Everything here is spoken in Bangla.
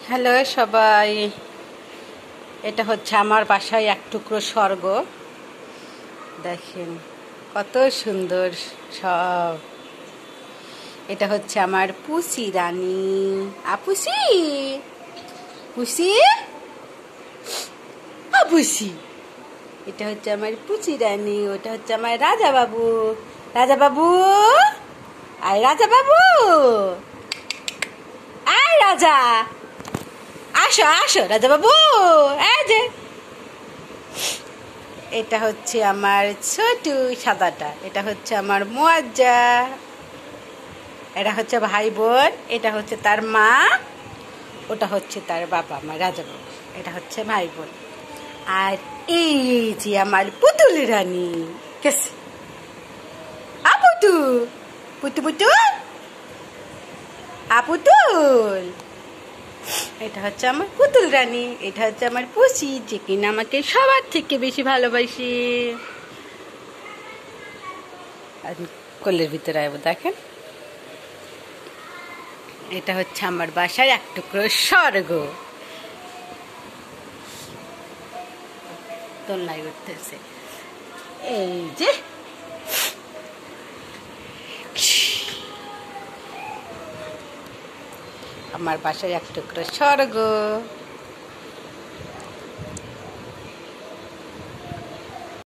হ্যালো সবাই, এটা হচ্ছে আমার বাসায় এক টুকরো স্বর্গ। দেখেন কত সুন্দর সব। এটা হচ্ছে আমার পুষি রানী। আপুসি, পুষি, আপুসি। এটা হচ্ছে আমার পুচি রানী, ওটা হচ্ছে আমার রাজা বাবু। রাজা বাবু, আয় রাজা বাবু, আয় রাজা, আসো আসো রাজা বাবু। এই যে এটা হচ্ছে আমার ছোটু সাদাটা, এটা হচ্ছে আমার মুয়াজ্জা, এটা হচ্ছে ভাই বোন, এটা হচ্ছে তার মা, ওটা হচ্ছে তার বাবা, আমার রাজা বাবু। এটা হচ্ছে ভাই বোন। আর এই যে আমার পুতুল রানী, কেসে আপুতু, পুতু পুতু, আপুতুল। এটা হচ্ছে আমার পুতুল রানী, এটা হচ্ছে আমার পুষি, যে কিনা আমাকে সবার থেকে বেশি ভালোবাসি। আমি কোলের ভিতরে আইব, দেখেন। এটা হচ্ছে আমার বাসার এক টুকরো স্বর্গ। দোলনায় উঠতেছে, এই যে আমার বাসায় এক টুকরো স্বর্গ।